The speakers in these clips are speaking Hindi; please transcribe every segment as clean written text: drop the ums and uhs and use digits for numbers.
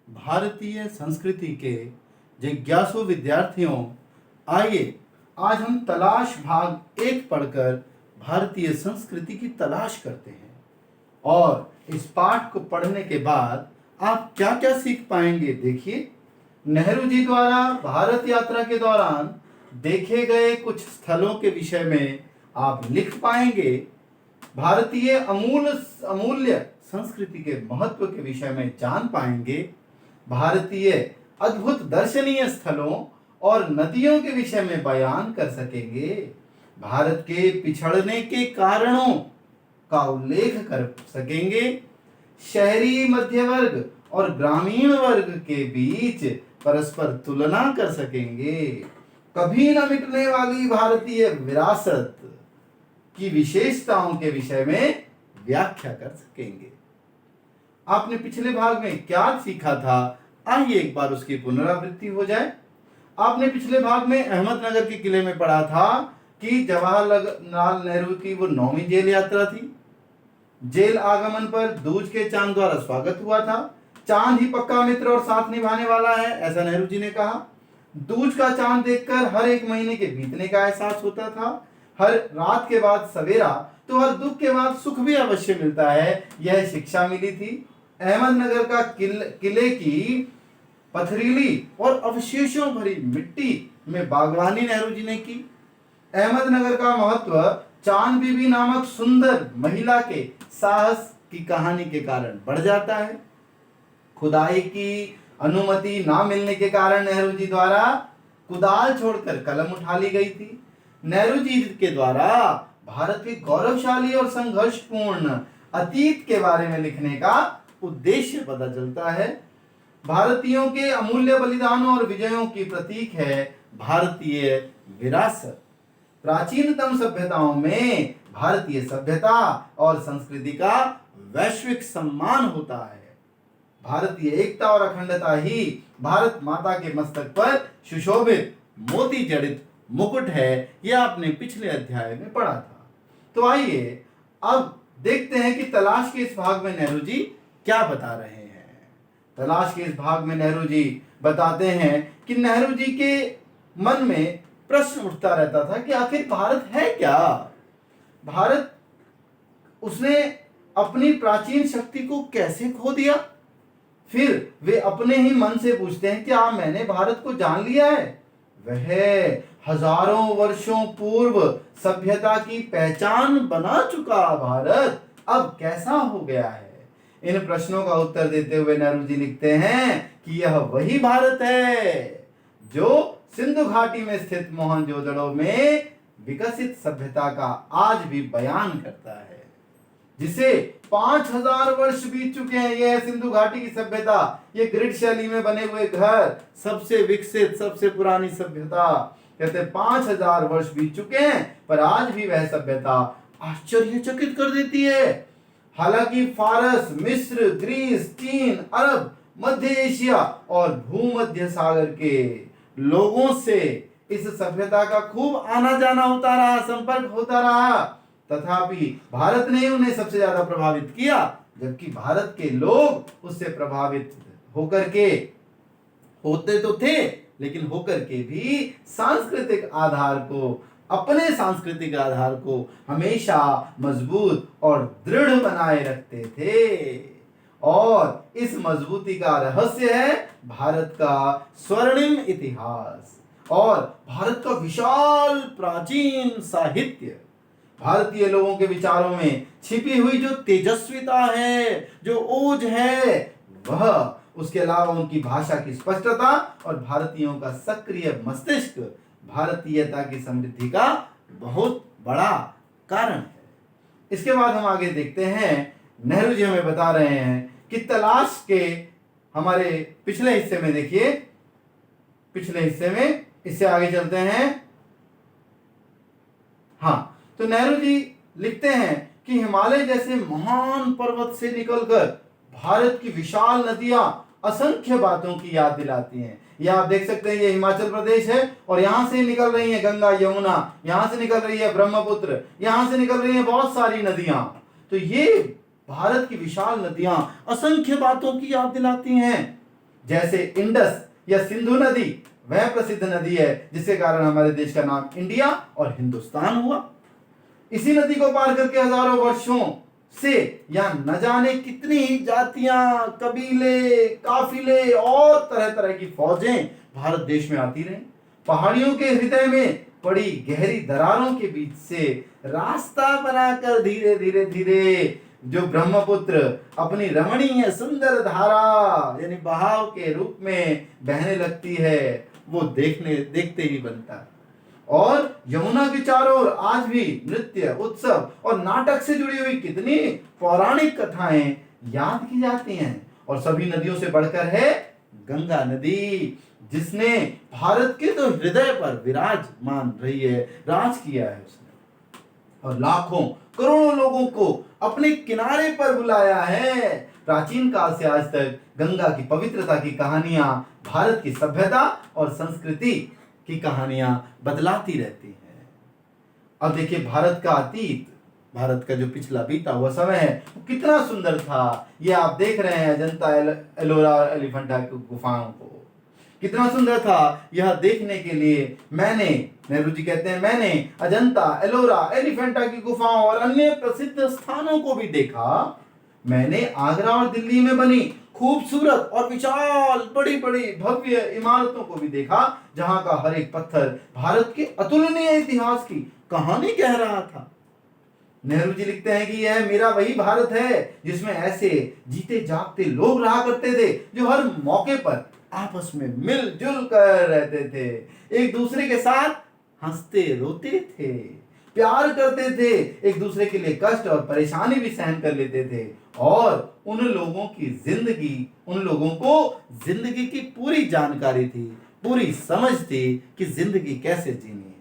भारतीय संस्कृति के जिज्ञासु विद्यार्थियों, आइए आज हम तलाश भाग 1 पढ़कर भारतीय संस्कृति की तलाश करते हैं। और इस पाठ को पढ़ने के बाद आप क्या क्या सीख पाएंगे, देखिए। नेहरू जी द्वारा भारत यात्रा के दौरान देखे गए कुछ स्थलों के विषय में आप लिख पाएंगे। भारतीय अमूल्य संस्कृति के महत्व के विषय में जान पाएंगे। भारतीय अद्भुत दर्शनीय स्थलों और नदियों के विषय में बयान कर सकेंगे। भारत के पिछड़ने के कारणों का उल्लेख कर सकेंगे। शहरी मध्य वर्ग और ग्रामीण वर्ग के बीच परस्पर तुलना कर सकेंगे। कभी न मिटने वाली भारतीय विरासत की विशेषताओं के विषय में व्याख्या कर सकेंगे। आपने पिछले भाग में क्या सीखा था, आइए एक बार उसकी पुनरावृत्ति हो जाए। आपने पिछले भाग में अहमदनगर के किले में पढ़ा था कि जवाहरलाल नेहरू की वो 9वीं जेल यात्रा थी। जेल आगमन पर दूज के चांद द्वारा स्वागत हुआ था। चांद ही पक्का मित्र और साथ निभाने वाला है, ऐसा नेहरू जी ने कहा। दूज का चांद देखकर हर एक महीने के बीतने का एहसास होता था। हर रात के बाद सवेरा तो हर दुख के बाद सुख भी अवश्य मिलता है, यह शिक्षा मिली थी। अहमदनगर का किले की पथरीली और अवशेषों भरी मिट्टी में बागवानी नेहरू जी ने की। अहमदनगर का महत्व चांद बीबी नामक सुंदर महिला के साहस की कहानी के कारण बढ़ जाता है। खुदाई की अनुमति ना मिलने के कारण नेहरू जी द्वारा कुदाल छोड़कर कलम उठा ली गई थी। नेहरू जी के द्वारा भारत के गौरवशाली और संघर्षपूर्ण अतीत के बारे में लिखने का उद्देश्य पता चलता है। भारतीयों के अमूल्य बलिदानों और विजयों की प्रतीक है भारतीय विरासत। प्राचीनतम सभ्यताओं में भारतीय सभ्यता और संस्कृति का वैश्विक सम्मान होता है। भारतीय एकता और अखंडता ही भारत माता के मस्तक पर सुशोभित मोती जड़ित मुकुट है, यह आपने पिछले अध्याय में पढ़ा था। तो आइए अब देखते हैं कि तलाश के इस भाग में नेहरू जी क्या बता रहे हैं। तलाश के इस भाग में नेहरू जी बताते हैं कि नेहरू जी के मन में प्रश्न उठता रहता था कि आखिर भारत है क्या। भारत, उसने अपनी प्राचीन शक्ति को कैसे खो दिया। फिर वे अपने ही मन से पूछते हैं, क्या मैंने भारत को जान लिया है। वह हजारों वर्षों पूर्व सभ्यता की पहचान बना चुका भारत अब कैसा हो गया है। इन प्रश्नों का उत्तर देते हुए नेहरू जी लिखते हैं कि यह वही भारत है जो सिंधु घाटी में स्थित मोहनजोदड़ो में विकसित सभ्यता का आज भी बयान करता है, जिसे 5000 वर्ष बीत चुके हैं। यह सिंधु घाटी की सभ्यता, ये ग्रिड शैली में बने हुए घर, सबसे विकसित सबसे पुरानी सभ्यता। कहते 5000 वर्ष बीत चुके हैं, पर आज भी वह सभ्यता आश्चर्यचकित कर देती है। हालांकि फारस, मिस्र, ग्रीस, चीन, अरब, मध्य एशिया और भूमध्य सागर के लोगों से इस सभ्यता का खूब आना जाना होता रहा, संपर्क होता रहा, तथापि भारत ने उन्हें सबसे ज्यादा प्रभावित किया, जबकि भारत के लोग उससे प्रभावित होकर के होते तो थे, लेकिन होकर के भी सांस्कृतिक आधार को, अपने सांस्कृतिक आधार को हमेशा मजबूत और दृढ़ बनाए रखते थे। और इस मजबूती का रहस्य है भारत का स्वर्णिम इतिहास और भारत का विशाल प्राचीन साहित्य। भारतीय लोगों के विचारों में छिपी हुई जो तेजस्विता है, जो ओज है, वह, उसके अलावा उनकी भाषा की स्पष्टता और भारतीयों का सक्रिय मस्तिष्क भारतीयता की समृद्धि का बहुत बड़ा कारण है। इसके बाद हम आगे देखते हैं, नेहरू जी हमें बता रहे हैं कि तलाश के हमारे पिछले हिस्से में, देखिए पिछले हिस्से में, इससे आगे चलते हैं। हाँ, तो नेहरू जी लिखते हैं कि हिमालय जैसे महान पर्वत से निकलकर भारत की विशाल नदियां असंख्य बातों की याद दिलाती हैं। ये आप देख सकते हैं, ये हिमाचल प्रदेश है और यहां से निकल रही है गंगा, यमुना, यहां से निकल रही है ब्रह्मपुत्र, यहां से निकल रही है बहुत सारी नदियां। तो ये भारत की विशाल नदियां असंख्य बातों की याद दिलाती हैं। जैसे इंडस या सिंधु नदी वह प्रसिद्ध नदी है जिसके कारण हमारे देश का नाम इंडिया और हिंदुस्तान हुआ। इसी नदी को पार करके हजारों वर्षों से या न जाने कितनी ही जातियां, कबीले, काफिले और तरह तरह की फौजें भारत देश में आती रही। पहाड़ियों के हृदय में पड़ी गहरी दरारों के बीच से रास्ता बनाकर धीरे धीरे धीरे जो ब्रह्मपुत्र अपनी रमणीय सुंदर धारा यानी बहाव के रूप में बहने लगती है, वो देखते ही बनता है। और यमुना के चारों ओर आज भी नृत्य, उत्सव और नाटक से जुड़ी हुई कितनी पौराणिक कथाएं याद की जाती हैं। और सभी नदियों से बढ़कर है गंगा नदी, जिसने भारत के तो हृदय पर विराजमान रही है, राज किया है उसने और लाखों करोड़ों लोगों को अपने किनारे पर बुलाया है। प्राचीन काल से आज तक गंगा की पवित्रता की कहानियां भारत की सभ्यता और संस्कृति की कहानियां बदलाती रहती हैं। अब देखिए भारत का अतीत, भारत का जो पिछला बीता हुआ समय है वो कितना सुंदर था। ये आप देख रहे हैं अजंता एलोरा और एलिफेंटा की गुफाओं को, कितना सुंदर था। यह देखने के लिए मैंने, नेहरू जी कहते हैं, मैंने अजंता, एलोरा, एलिफेंटा की गुफाओं और अन्य प्रसिद्ध स्थानों को भी देखा। मैंने आगरा और दिल्ली में बनी खूबसूरत और विशाल बड़ी बड़ी भव्य इमारतों को भी देखा, जहां का हर एक पत्थर भारत के अतुलनीय इतिहास की कहानी कह रहा था। नेहरू जी लिखते हैं कि यह मेरा वही भारत है जिसमें ऐसे जीते जागते लोग रहा करते थे जो हर मौके पर आपस में मिलजुल कर रहते थे, एक दूसरे के साथ हंसते रोते थे, प्यार करते थे, एक दूसरे के लिए कष्ट और परेशानी भी सहन कर लेते थे। और उन लोगों को जिंदगी की पूरी जानकारी थी, पूरी समझ थी कि जिंदगी कैसे जीनी है।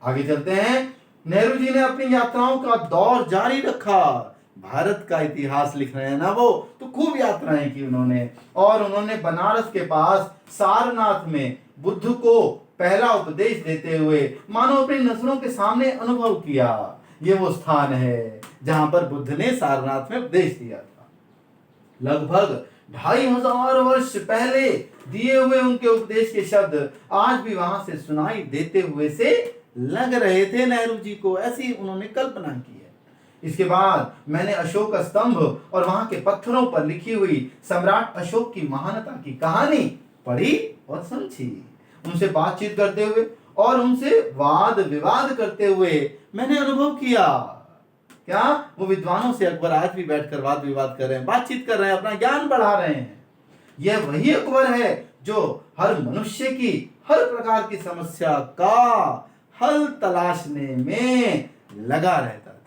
आगे चलते हैं। नेहरू जी ने अपनी यात्राओं का दौर जारी रखा। भारत का इतिहास लिख रहे हैं ना वो, तो खूब यात्राएं की उन्होंने। और उन्होंने बनारस के पास सारनाथ में बुद्ध को पहला उपदेश देते हुए मानो अपनी नजरों के सामने अनुभव किया। ये वो स्थान है जहां पर बुद्ध ने सारनाथ में उपदेश दिया था। लगभग 2500 वर्ष पहले दिए हुए उनके उपदेश के शब्द आज भी वहां से सुनाई देते हुए से लग रहे थे नेहरू जी को, ऐसी उन्होंने कल्पना की है। इसके बाद मैंने अशोक स्तंभ और वहां के पत्थरों पर लिखी हुई सम्राट अशोक की महानता की कहानी पढ़ी और समझी। उनसे बातचीत करते हुए और उनसे वाद विवाद करते हुए मैंने अनुभव किया, क्या वो विद्वानों से अकबर आज भी बैठकर वाद विवाद कर रहे हैं, बातचीत कर रहे हैं, अपना ज्ञान बढ़ा रहे हैं। यह वही अकबर है जो हर मनुष्य की हर प्रकार की समस्या का हल तलाशने में लगा रहता था।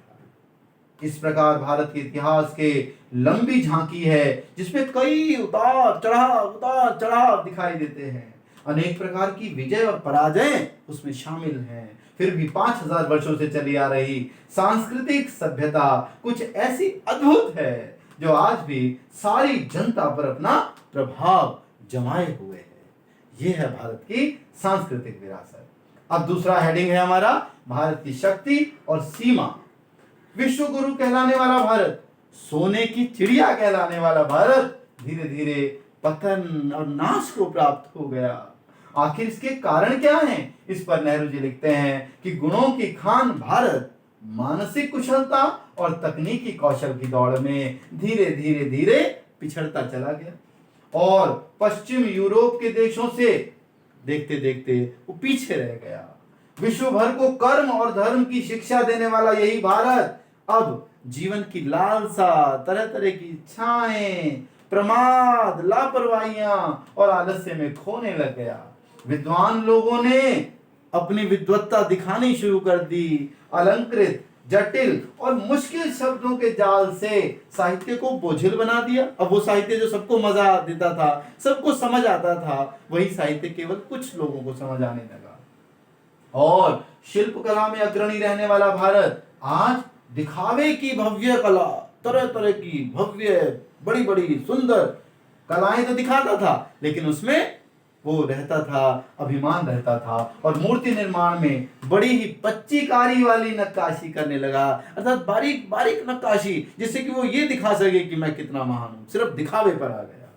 इस प्रकार भारत के इतिहास के लंबी झांकी है जिसमें कई उतार चढ़ाव दिखाई देते हैं। अनेक प्रकार की विजय और पराजय उसमें शामिल हैं। फिर भी 5000 वर्षों से चली आ रही सांस्कृतिक सभ्यता कुछ ऐसी अद्भुत है जो आज भी सारी जनता पर अपना प्रभाव जमाए हुए है। यह है भारत की सांस्कृतिक विरासत। अब दूसरा हेडिंग है हमारा भारत की शक्ति और सीमा। विश्व गुरु कहलाने वाला भारत, सोने की चिड़िया कहलाने वाला भारत धीरे धीरे पतन और नाश को प्राप्त हो गया। आखिर इसके कारण क्या हैं? इस पर नेहरू जी लिखते हैं कि गुणों की खान भारत मानसिक कुशलता और तकनीकी कौशल की दौड़ में धीरे धीरे धीरे पिछड़ता चला गया और पश्चिम यूरोप के देशों से देखते देखते वो पीछे रह गया। विश्व भर को कर्म और धर्म की शिक्षा देने वाला यही भारत अब जीवन की लालसा, तरह तरह की इच्छाएं, प्रमाद, लापरवाहियां और आलस्य में खोने लग गया। विद्वान लोगों ने अपनी विद्वत्ता दिखानी शुरू कर दी। अलंकृत, जटिल और मुश्किल शब्दों के जाल से साहित्य को बोझिल बना दिया। अब वो साहित्य जो सबको मजा देता था, सबको समझ आता था, वही साहित्य केवल कुछ लोगों को समझ आने लगा। और शिल्प कला में अग्रणी रहने वाला भारत आज दिखावे की भव्य कला, तरह तरह की भव्य बड़ी बड़ी सुंदर कलाएं तो दिखाता था, लेकिन उसमें वो रहता था, अभिमान रहता था और मूर्ति निर्माण में बड़ी ही पच्चीकारी वाली नक्काशी करने लगा, अर्थात बारीक बारीक नक्काशी, जिससे कि वो ये दिखा सके कि मैं कितना महान हूं, सिर्फ दिखावे पर आ गया।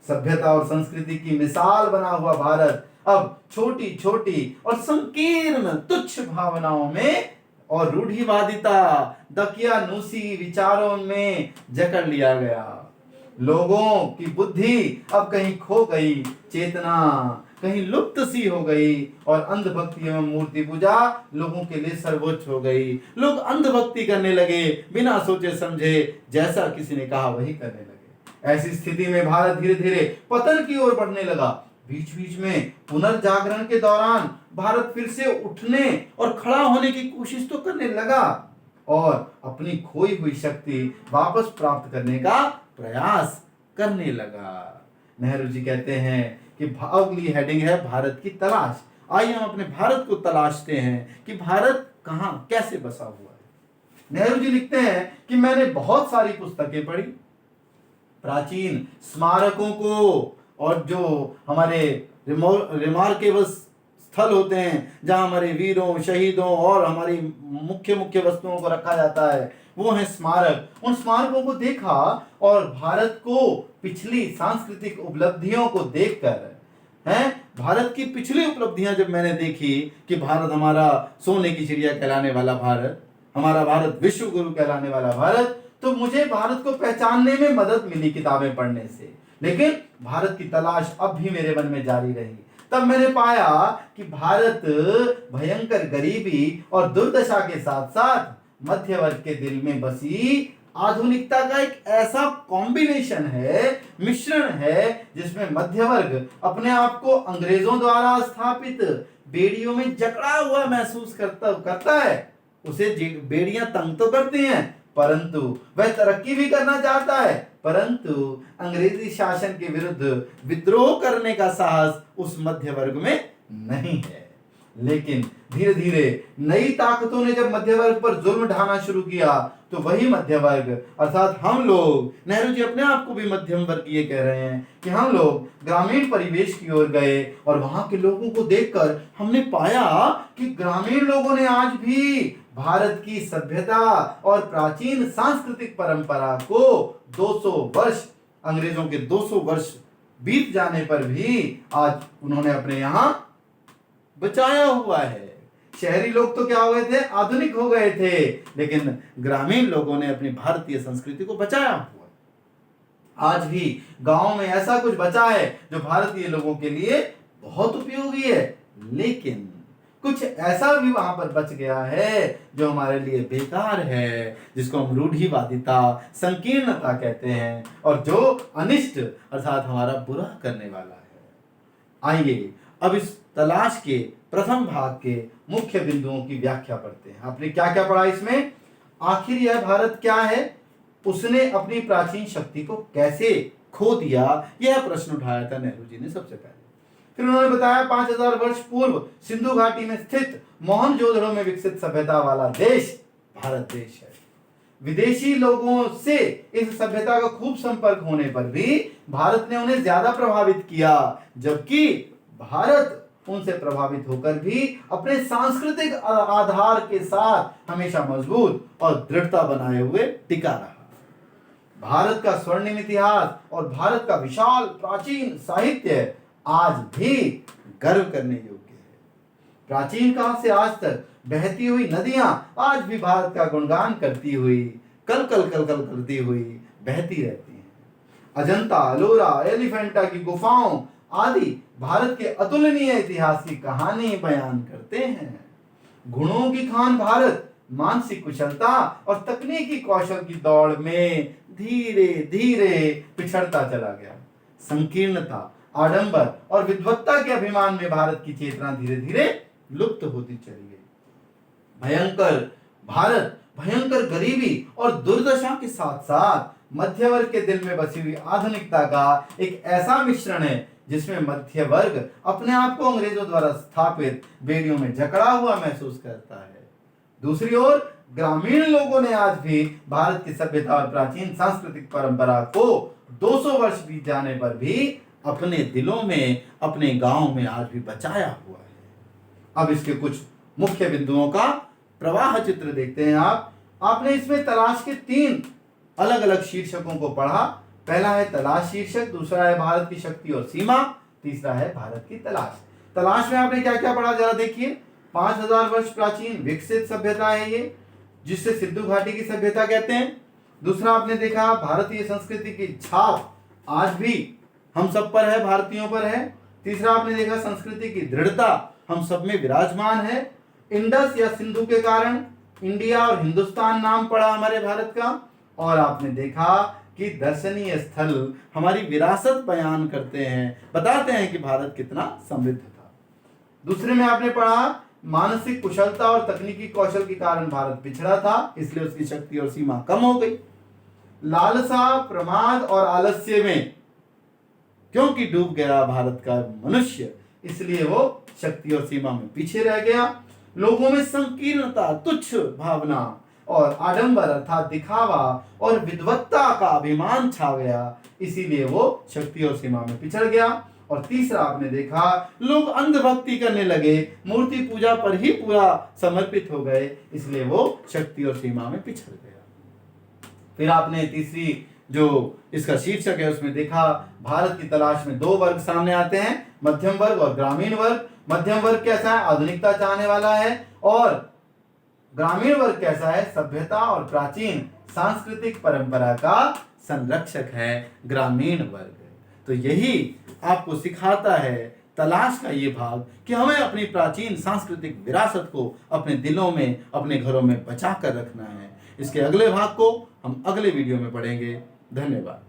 सभ्यता और संस्कृति की मिसाल बना हुआ भारत अब छोटी छोटी और संकीर्ण तुच्छ भावनाओं में और रूढ़िवादिता दकियानूसी विचारों में जकड़ लिया गया। लोगों की बुद्धि अब कहीं खो गई, चेतना कहीं लुप्त सी हो गई और अंधभक्ति एवं मूर्ति पूजा लोगों के लिए सर्वोच्च हो गई। लोग अंधभक्ति करने लगे, बिना सोचे समझे जैसा किसी ने कहा वही करने लगे। ऐसी स्थिति में भारत धीरे धीरे पतन की ओर बढ़ने लगा। बीच बीच में पुनर्जागरण के दौरान भारत फिर से उठने और खड़ा होने की कोशिश तो करने लगा और अपनी खोई हुई शक्ति वापस प्राप्त करने का प्रयास करने लगा। नेहरू जी कहते हैं कि अगली हेडिंग है भारत की तलाश। आइए हम अपने भारत को तलाशते हैं कि भारत कहां कैसे बसा हुआ है। नेहरू जी लिखते हैं कि मैंने बहुत सारी पुस्तकें पढ़ी, प्राचीन स्मारकों को और जो हमारे रिमार्केबल स्थल होते हैं जहां हमारे वीरों, शहीदों और हमारी मुख्य मुख्य वस्तुओं को रखा जाता है, वो है स्मारक। उन स्मारकों को देखा और भारत को पिछली सांस्कृतिक उपलब्धियों को देखकर हैं, भारत की पिछली उपलब्धियां जब मैंने देखी कि भारत हमारा सोने की चिड़िया कहलाने वाला भारत, हमारा भारत विश्व गुरु कहलाने वाला भारत, तो मुझे भारत को पहचानने में मदद मिली किताबें पढ़ने से। लेकिन भारत की तलाश अब भी मेरे मन में जारी रही। तब मैंने पाया कि भारत भयंकर गरीबी और दुर्दशा के साथ साथ मध्य वर्ग के दिल में बसी आधुनिकता का एक ऐसा कॉम्बिनेशन है, मिश्रण है, जिसमें मध्य वर्ग अपने आप को अंग्रेजों द्वारा स्थापित बेड़ियों में जकड़ा हुआ महसूस करता है। उसे बेड़ियां तंग तो करती हैं, परंतु वह तरक्की भी करना चाहता है, परंतु अंग्रेजी शासन के विरुद्ध विद्रोह करने का साहस उस मध्य वर्ग में नहीं है। लेकिन धीरे धीरे नई ताकतों ने जब मध्य वर्ग पर जुल्म ढाना शुरू किया तो वही मध्य वर्ग अर्थात हम लोग, नेहरू जी अपने आप को भी मध्यम वर्गीय कह रहे हैं, कि हम लोग ग्रामीण परिवेश की ओर गए और वहां के लोगों को देखकर हमने पाया कि ग्रामीण लोगों ने आज भी भारत की सभ्यता और प्राचीन सांस्कृतिक परंपरा को 200 वर्ष, अंग्रेजों के 200 वर्ष बीत जाने पर भी आज उन्होंने अपने यहां बचाया हुआ है। शहरी लोग तो क्या हो गए थे, आधुनिक हो गए थे, लेकिन ग्रामीण लोगों ने अपनी भारतीय संस्कृति को बचाया हुआ। आज भी गांव में ऐसा कुछ बचा है जो भारतीय लोगों के लिए बहुत उपयोगी है, लेकिन कुछ ऐसा भी वहां पर बच गया है जो हमारे लिए बेकार है, जिसको हम रूढ़िवादिता, संकीर्णता कहते हैं और जो अनिष्ट अर्थात हमारा बुरा करने वाला है। आइए अब इस तलाश के प्रथम भाग के मुख्य बिंदुओं की व्याख्या पढ़ते हैं। आपने क्या क्या पढ़ा इसमें? आखिर यह भारत क्या है, उसने अपनी प्राचीन शक्ति को कैसे खो दिया, यह प्रश्न उठाया था नेहरू जी ने सबसे पहले। फिर उन्होंने बताया 5000 वर्ष पूर्व सिंधु घाटी में स्थित मोहनजोदड़ो में विकसित सभ्यता वाला देश भारत देश है। विदेशी लोगों से इस सभ्यता का खूब संपर्क होने पर भी भारत ने उन्हें ज्यादा प्रभावित किया, जबकि भारत उनसे प्रभावित होकर भी अपने सांस्कृतिक आधार के साथ हमेशा मजबूत और दृढ़ता बनाए हुए टिका रहा। भारत का स्वर्णिम इतिहास और भारत का विशाल प्राचीन साहित्य आज भी गर्व करने योग्य है। प्राचीन काल से आज तक बहती हुई नदियां आज भी भारत का गुणगान करती हुई कल करती हुई बहती रहती हैं। अजंता, एलोरा, एलिफेंटा की गुफाओं आदि भारत के अतुलनीय इतिहास की कहानी बयान करते हैं। गुणों की खान भारत मानसिक कुशलता और तकनीकी कौशल की दौड़ में धीरे धीरे पिछड़ता चला गया। संकीर्णता, आडंबर और विद्वत्ता के अभिमान में भारत की चेतना धीरे धीरे लुप्त होती चली गई। भारत भयंकर गरीबी और दुर्दशा के साथ साथ मध्य वर्ग के दिल में बसी हुई आधुनिकता का एक ऐसा मिश्रण है जिसमें मध्य वर्ग अपने आप को अंग्रेजों द्वारा स्थापित बेड़ियों में जकड़ा हुआ महसूस करता है। दूसरी ओर ग्रामीण लोगों ने आज भी भारत की सभ्यता और प्राचीन सांस्कृतिक परंपरा को 200 वर्ष बीत जाने पर भी अपने दिलों में, अपने गांव में आज भी बचाया हुआ है। अब इसके कुछ मुख्य बिंदुओं का प्रवाह चित्र देखते हैं। आपने इसमें तलाश के 3 अलग अलग शीर्षकों को पढ़ा। पहला है तलाश शीर्षक, दूसरा है भारत की शक्ति और सीमा, तीसरा है भारत की तलाश। तलाश में आपने क्या क्या पढ़ा जरा देखिए। 5000 वर्ष प्राचीन विकसित सभ्यता है ये, जिससे सिंधु घाटी की सभ्यता कहते हैं। दूसरा आपने देखा भारतीय संस्कृति की छाप आज भी हम सब पर है, भारतीयों पर है। तीसरा आपने देखा संस्कृति की दृढ़ता हम सब में विराजमान है। इंडस या सिंधु के कारण इंडिया और हिंदुस्तान नाम पड़ा हमारे भारत का। और आपने देखा कि दर्शनीय स्थल हमारी विरासत बयान करते हैं, बताते हैं कि भारत कितना समृद्ध था। दूसरे में आपने पढ़ा मानसिक कुशलता और तकनीकी कौशल के कारण भारत पिछड़ा था, इसलिए उसकी शक्ति और सीमा कम हो गई। लालसा, प्रमाद और आलस्य में क्योंकि डूब गया भारत का मनुष्य, इसलिए वो शक्ति और सीमा में पीछे रह गया। लोगों में संकीर्णता, तुच्छ भावना और आडंबर अर्थात दिखावा और विद्वत्ता का अभिमान छा गया, इसीलिए वो शक्ति और सीमा में पिछड़ गया। और तीसरा आपने देखा लोग अंधभक्ति करने लगे, मूर्ति पूजा पर ही पूरा समर्पित हो गए, इसलिए वो शक्ति और सीमा में पिछड़ गया। फिर आपने तीसरी जो इसका शीर्षक है उसमें देखा भारत की तलाश में दो वर्ग सामने आते हैं, मध्यम वर्ग और ग्रामीण वर्ग। मध्यम वर्ग कैसा है? आधुनिकता चाहने वाला है। और ग्रामीण वर्ग कैसा है? सभ्यता और प्राचीन सांस्कृतिक परंपरा का संरक्षक है ग्रामीण वर्ग। तो यही आपको सिखाता है तलाश का ये भाग कि हमें अपनी प्राचीन सांस्कृतिक विरासत को अपने दिलों में, अपने घरों में बचा कर रखना है। इसके अगले भाग को हम अगले वीडियो में पढ़ेंगे। धन्यवाद।